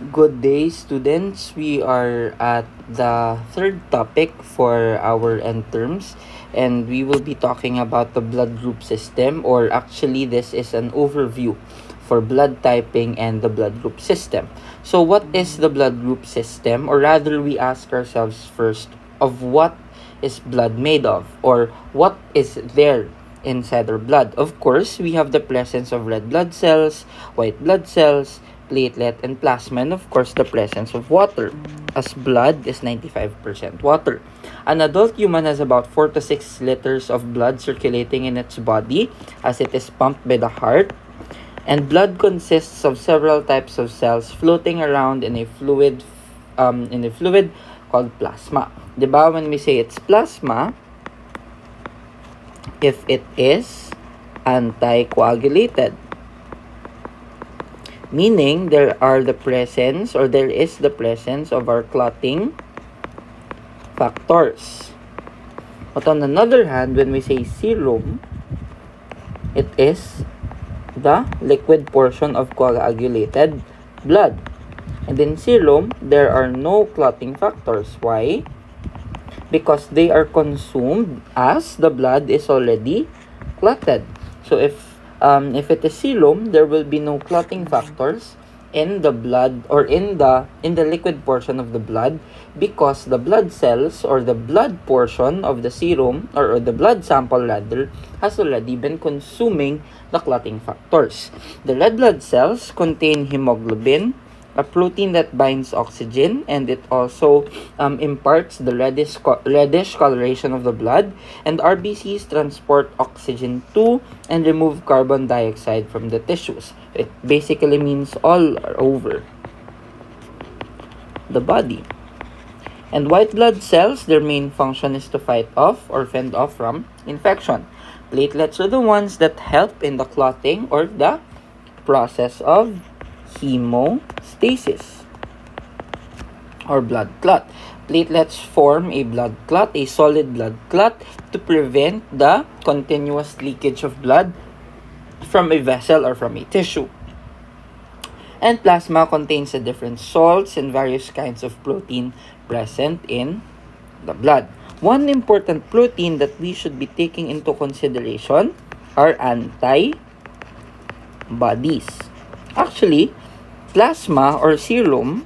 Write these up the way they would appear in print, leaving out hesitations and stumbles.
Good day, students. We are at the third topic for our end terms, and we will be talking about the blood group system, or actually, this is an overview for blood typing and the blood group system. So, what is the blood group system, or rather, we ask ourselves first of what is blood made of, or what is there inside our blood. Of course, we have the presence of red blood cells, white blood cells, platelet, and plasma, and of course the presence of water, as blood is 95% water. An adult human has about 4 to 6 liters of blood circulating in its body as it is pumped by the heart, and blood consists of several types of cells floating around in a fluid called plasma. Diba, when we say it's plasma, if it is anticoagulated, meaning there is the presence of our clotting factors. But on another hand, when we say serum, it is the liquid portion of coagulated blood. And in serum, there are no clotting factors. Why? Because they are consumed as the blood is already clotted. So if it is serum, there will be no clotting factors in the blood, or in the liquid portion of the blood, because the blood cells, or the blood portion of the serum, or the blood sample rather, has already been consuming the clotting factors. The red blood cells contain hemoglobin, a protein that binds oxygen, and it also imparts the reddish coloration of the blood. And RBCs transport oxygen to and remove carbon dioxide from the tissues. It basically means all over the body. And white blood cells, their main function is to fight off or fend off from infection. Platelets are the ones that help in the clotting, or the process of hemostasis or blood clot. Platelets form a blood clot, a solid blood clot, to prevent the continuous leakage of blood from a vessel or from a tissue. And plasma contains the different salts and various kinds of protein present in the blood. One important protein that we should be taking into consideration are antibodies. Actually, plasma or serum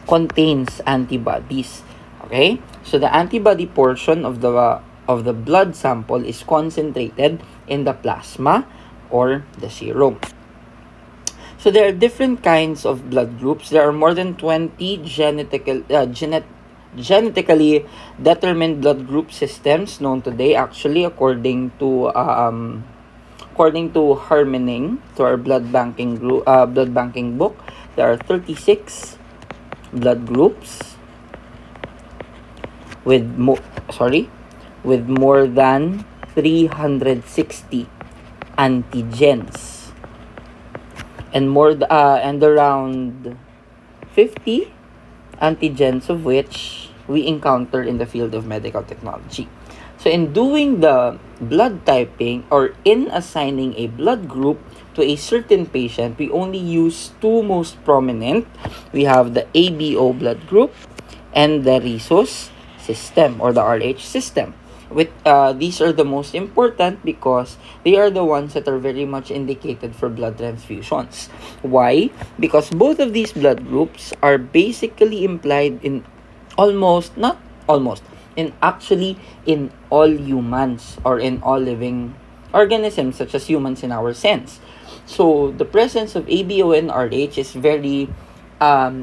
contains antibodies. Okay? So the antibody portion of the blood sample is concentrated in the plasma or the serum. So there are different kinds of blood groups. There are more than 20 genetically determined blood group systems known today. Actually, according to Harmening, to our blood banking book, there are 36 blood groups with more than 360 antigens, and around 50 antigens of which we encounter in the field of medical technology. So in doing the blood typing, or in assigning a blood group to a certain patient, we only use two most prominent. We have the ABO blood group and the Rhesus system, or the RH system. These are the most important because they are the ones that are very much indicated for blood transfusions. Why? Because both of these blood groups are basically implied in actually in all humans, or in all living organisms such as humans in our sense. So the presence of ABO and RH is very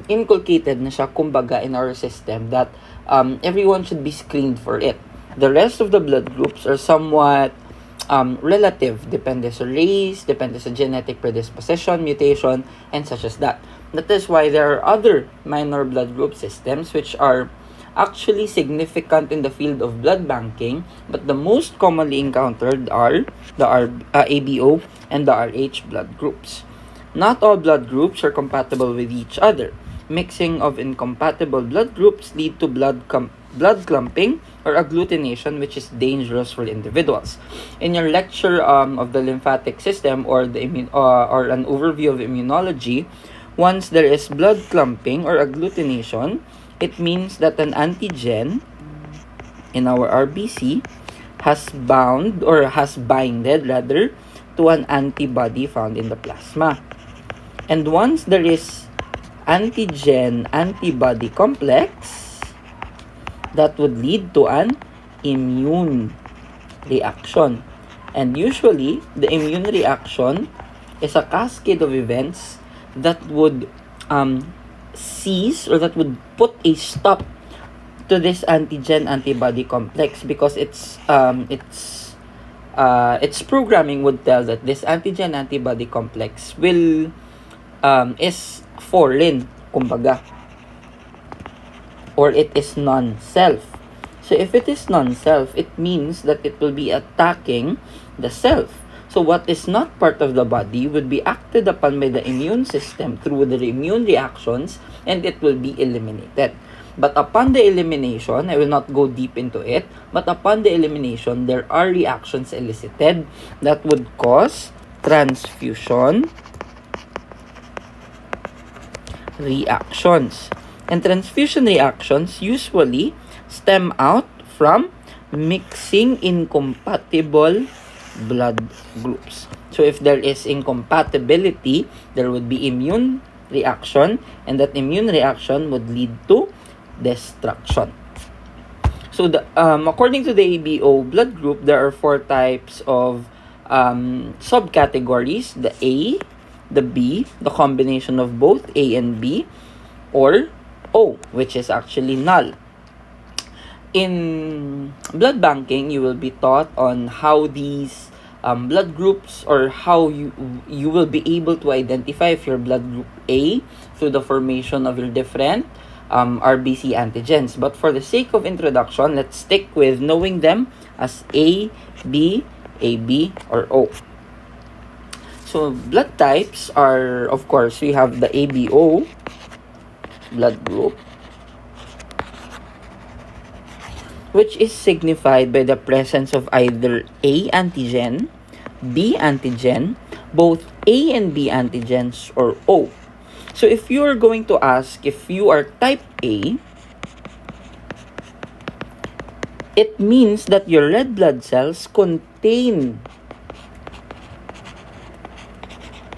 inculcated na siya, kumbaga, in our system, that everyone should be screened for it. The rest of the blood groups are somewhat relative, depende sa race, depende sa genetic predisposition, mutation, and such as that. That is why there are other minor blood group systems which are actually significant in the field of blood banking, but the most commonly encountered are the ABO and the RH blood groups. Not all blood groups are compatible with each other. Mixing of incompatible blood groups lead to blood clumping, or agglutination, which is dangerous for individuals. In your lecture of the lymphatic system or or an overview of immunology, once there is blood clumping or agglutination, it means that an antigen in our RBC has binded to an antibody found in the plasma. And once there is antigen-antibody complex, that would lead to an immune reaction. And usually, the immune reaction is a cascade of events that would cease, or that would put a stop to this antigen-antibody complex, because its programming would tell that this antigen-antibody complex is foreign, kumbaga, or it is non-self. So if it is non-self, it means that it will be attacking the self. So what is not part of the body would be acted upon by the immune system through the immune reactions, and it will be eliminated. But upon the elimination, I will not go deep into it, but upon the elimination, there are reactions elicited that would cause transfusion reactions. And transfusion reactions usually stem out from mixing incompatible blood groups. So if there is incompatibility, there would be immune reaction, and that immune reaction would lead to destruction. So according to the ABO blood group, there are 4 types of subcategories: the A, the B, the combination of both A and B, or O, which is actually null. In blood banking, you will be taught on how these blood groups, or how you will be able to identify if you're blood group A through the formation of your different RBC antigens. But for the sake of introduction, let's stick with knowing them as A, B, AB, or O. So blood types are, of course, we have the ABO blood group, which is signified by the presence of either A antigen, B antigen, both A and B antigens, or O. So if you are going to ask if you are type A, it means that your red blood cells contain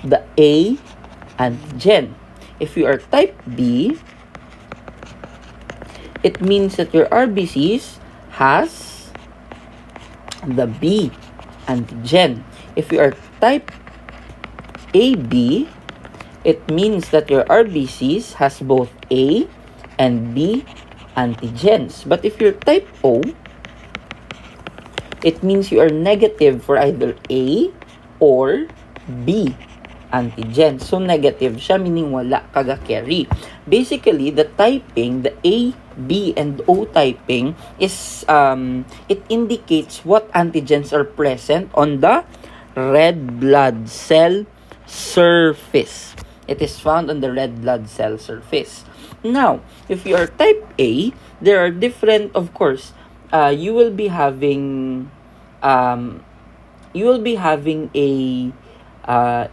the A antigen. If you are type B, it means that your RBCs has the B antigen. If you are type AB, it means that your RBCs has both A and B antigens. But if you're type O, it means you are negative for either A or B antigen. So negative siya, meaning wala kaga carry. Basically, the typing, the A, B, and O typing is it indicates what antigens are present on the red blood cell surface. It is found on the red blood cell surface. Now, if you are type A, there are different, of course, you will be having a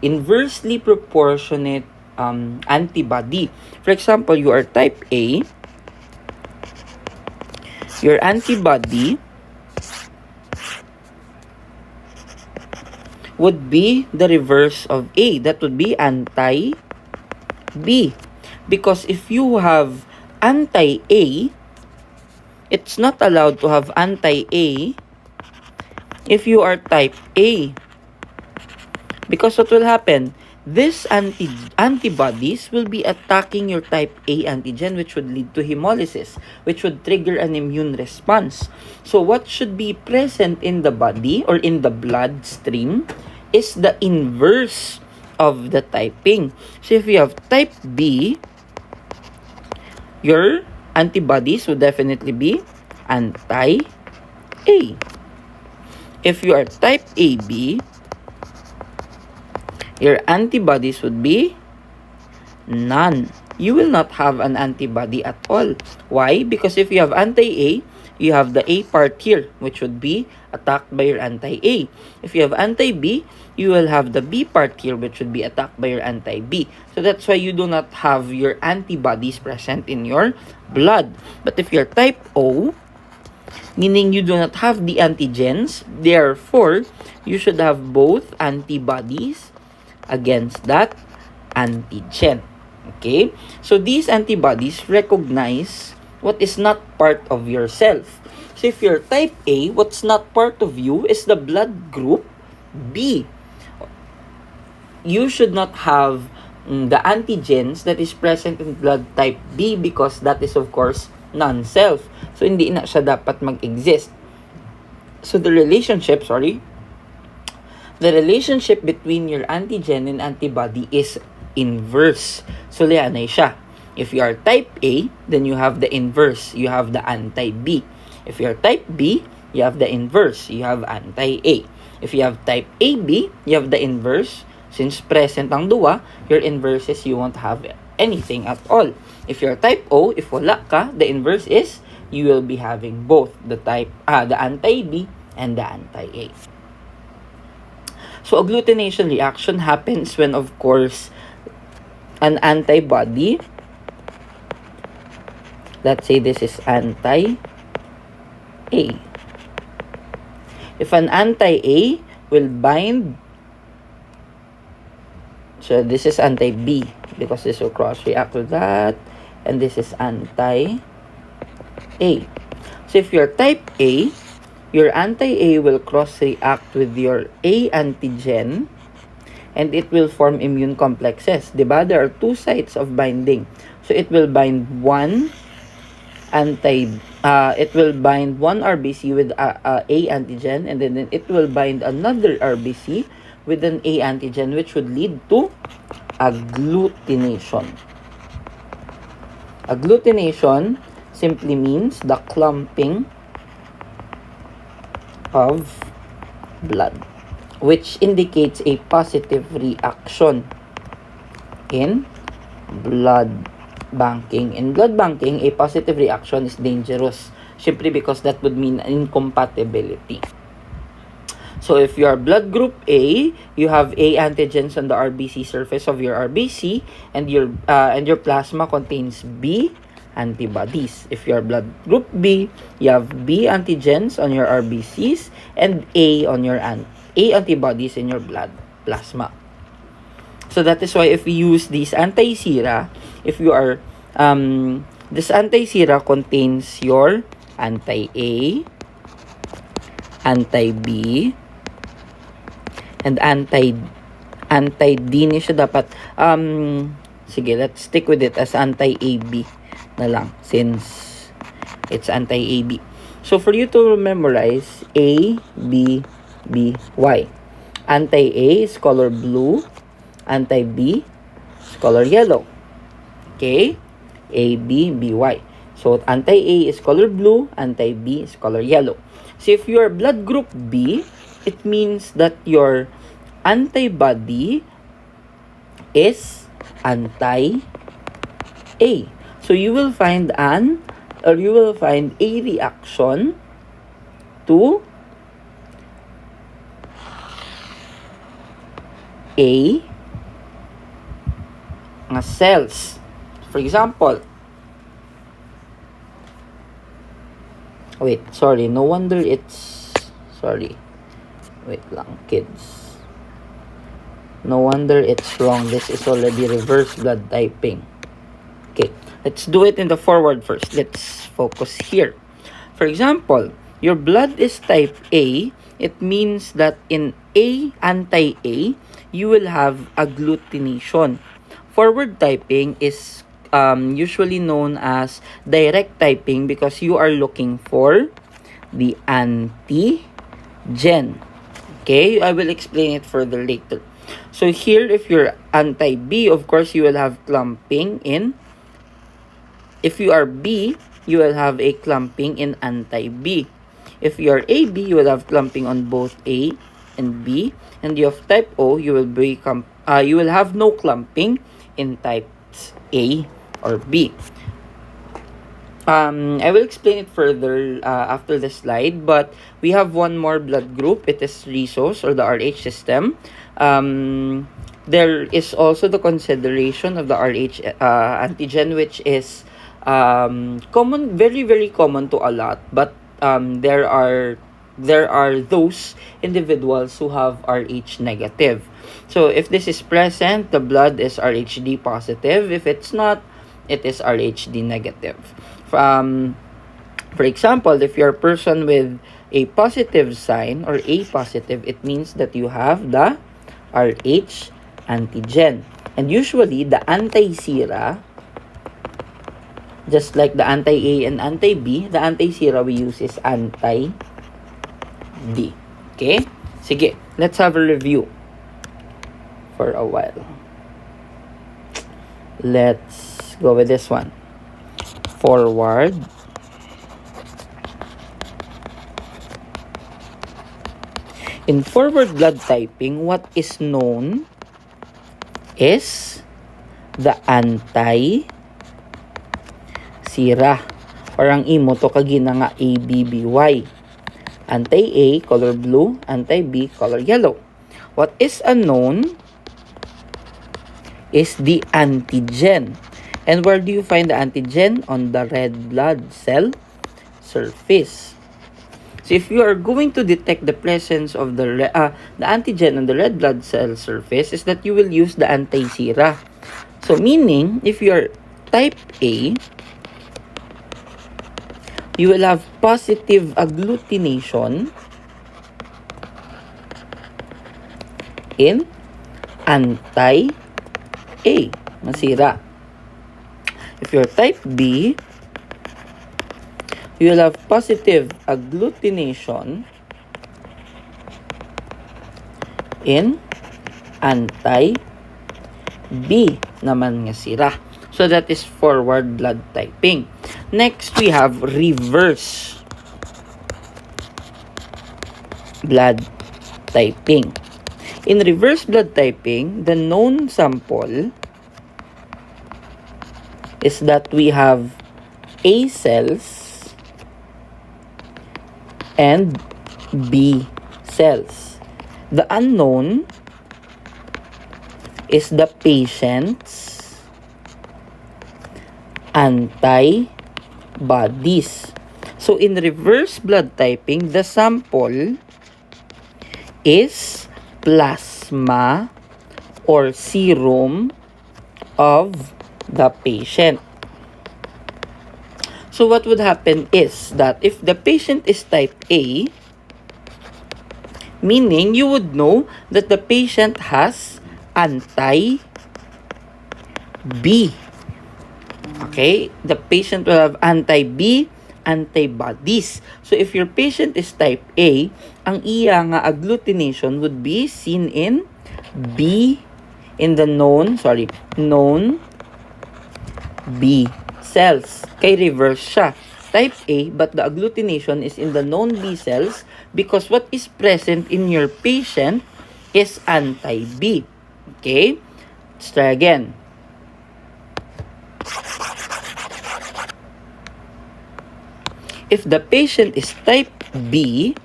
inversely proportionate antibody. For example, you are type A, your antibody would be the reverse of A. That would be anti-B. Because if you have anti-A, it's not allowed to have anti-A if you are type A. Because what will happen? These antibodies will be attacking your type A antigen, which would lead to hemolysis, which would trigger an immune response. So what should be present in the body or in the bloodstream is the inverse of the typing. So if you have type B, your antibodies would definitely be anti-A. If you are type AB, your antibodies would be none. You will not have an antibody at all. Why? Because if you have anti-A, you have the A part here, which would be attacked by your anti-A. If you have anti-B, you will have the B part here, which would be attacked by your anti-B. So that's why you do not have your antibodies present in your blood. But if you're type O, meaning you do not have the antigens, therefore, you should have both antibodies against that antigen. Okay? So these antibodies recognize what is not part of yourself. So if you're type A, what's not part of you is the blood group B. You should not have the antigens that is present in blood type B because that is of course non-self. So hindi na siya dapat mag-exist. So the relationship between your antigen and antibody is inverse. So lianay siya. If you are type A, then you have the inverse. You have the anti-B. If you are type B, you have the inverse. You have anti-A. If you have type AB, you have the inverse. Since present ang duwa, your inverse is you won't have anything at all. If you're type O, if wala ka, the inverse is you will be having both the anti-B and the anti-A. So agglutination reaction happens when, of course, an antibody, let's say this is anti-A. If an anti-A will bind, so this is anti-B because this will cross-react with that, and this is anti-A. So if you're type A, your anti-A will cross-react with your A antigen, and it will form immune complexes. Diba? There are two sites of binding. So it will bind one RBC with a antigen, and then it will bind another RBC with an A antigen, which would lead to agglutination. Agglutination simply means the clumping of blood, which indicates a positive reaction in blood banking. In blood banking, a positive reaction is dangerous, simply because that would mean incompatibility. So if you are blood group A, you have A antigens on the RBC surface of your RBC, and your plasma contains B antibodies. If you are blood group B, you have B antigens on your RBCs and A on your A antibodies in your blood plasma. So that is why if we use these anti-sera, if you are this anti-sera contains your anti-A, anti-B, and anti-D ni siya dapat. Sige, let's stick with it as anti-AB na lang since it's anti-AB. So for you to memorize, A, B, B, Y. Anti-A is color blue, anti-B is color yellow. Okay? A, B, B, Y. So anti-A is color blue, anti-B is color yellow. So if you are blood group B, it means that your antibody is anti-A. So you will find a reaction to A nga cells. For example, wait, sorry, no wonder it's, sorry, wait lang, kids. No wonder it's wrong. This is already reverse blood typing. Okay, let's do it in the forward first. Let's focus here. For example, your blood is type A. It means that in A, anti-A, you will have agglutination. Forward typing is usually known as direct typing because you are looking for the antigen. Okay, I will explain it further later. So here, if you're anti-B, of course, you will have clumping in. If you are B, you will have a clumping in anti-B. If you are AB, you will have clumping on both A and B. And you have type O, you will have no clumping in types A or B. I will explain it further after the slide, but we have one more blood group. It is rhesus, or the RH system. There is also the consideration of the RH antigen, which is common, very, very common to a lot, but there are those individuals who have RH negative. So if this is present, the blood is RHD positive. If it's not, it is RHD negative. For example, if you're a person with a positive sign or A positive, it means that you have the RH antigen. And usually, the anti-sera, just like the anti-A and anti-B, the anti-sera we use is anti-D. Okay? Sige, let's have a review for a while. Let's go with this one. Forward. In forward blood typing, what is known is the anti-sera. Or ang imo to kagina nga ABBY. Anti-A, color blue. Anti-B, color yellow. What is unknown is the antigen. And where do you find the antigen? On the red blood cell surface. So if you are going to detect the presence of the antigen on the red blood cell surface, is that you will use the anti-sera. So meaning, if you are type A, you will have positive agglutination in anti-A, masira. If you're type B, you will have positive agglutination in anti-B naman nga sira. So that is forward blood typing. Next, we have reverse blood typing. In reverse blood typing, the known sample is that we have A cells and B cells. The unknown is the patient's antibodies. So in reverse blood typing, the sample is plasma or serum of the patient. So what would happen is that if the patient is type A, meaning you would know that the patient has anti-B. Okay? The patient will have anti-B antibodies. So if your patient is type A, ang iya nga agglutination would be seen in B, in the known B cells. Kay reverse siya. Type A, but the agglutination is in the known B cells because what is present in your patient is anti-B. Okay? Let's try again. If the patient is type B,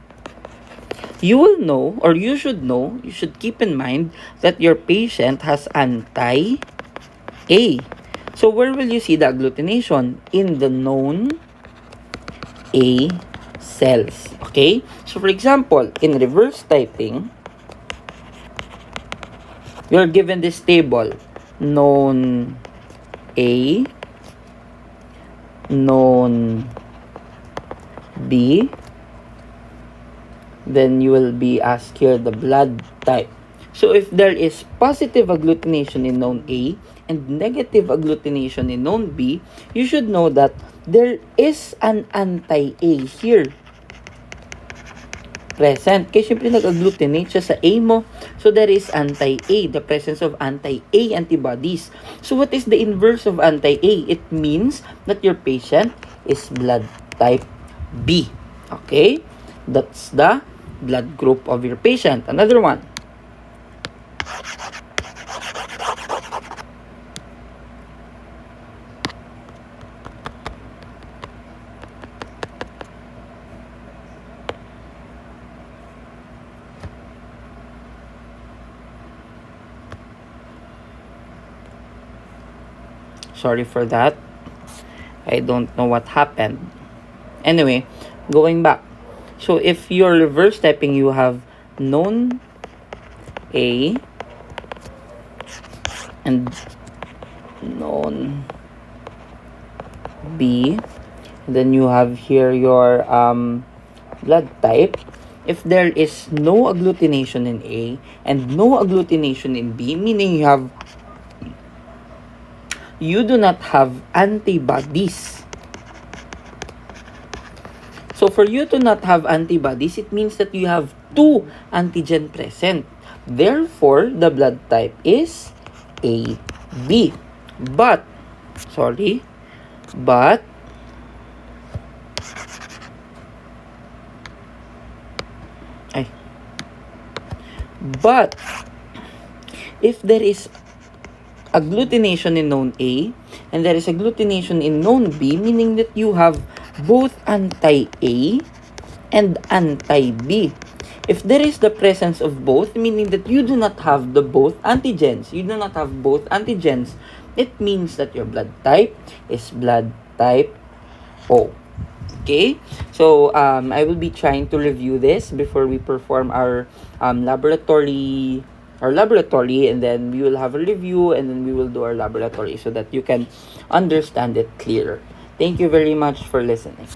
you will know, or you should know, you should keep in mind that your patient has anti-A. So where will you see the agglutination? In the known A cells. Okay? So for example, in reverse typing, you are given this table. Known A, known B, then you will be asked here the blood type. So if there is positive agglutination in known A and negative agglutination in known B, you should know that there is an anti-A here present. Kaya syempre nag-agglutinate siya sa A mo. So there is anti-A, the presence of anti-A antibodies. So what is the inverse of anti-A? It means that your patient is blood type B. Okay? That's the blood group of your patient. Another one. Sorry for that. I don't know what happened. Anyway, going back. So if you're reverse typing, you have known A and known B. Then you have here your blood type. If there is no agglutination in A and no agglutination in B, meaning you do not have antibodies. So for you to not have antibodies, it means that you have two antigen present. Therefore, the blood type is AB. But if there is agglutination in known A and there is agglutination in known B, meaning that you have both anti-A and anti-B. If there is the presence of both, meaning that you do not have the both antigens, it means that your blood type is blood type O. Okay, so I will be trying to review this before we perform our laboratory, and then we will have a review, and then we will do our laboratory so that you can understand it clearer. Thank you very much for listening.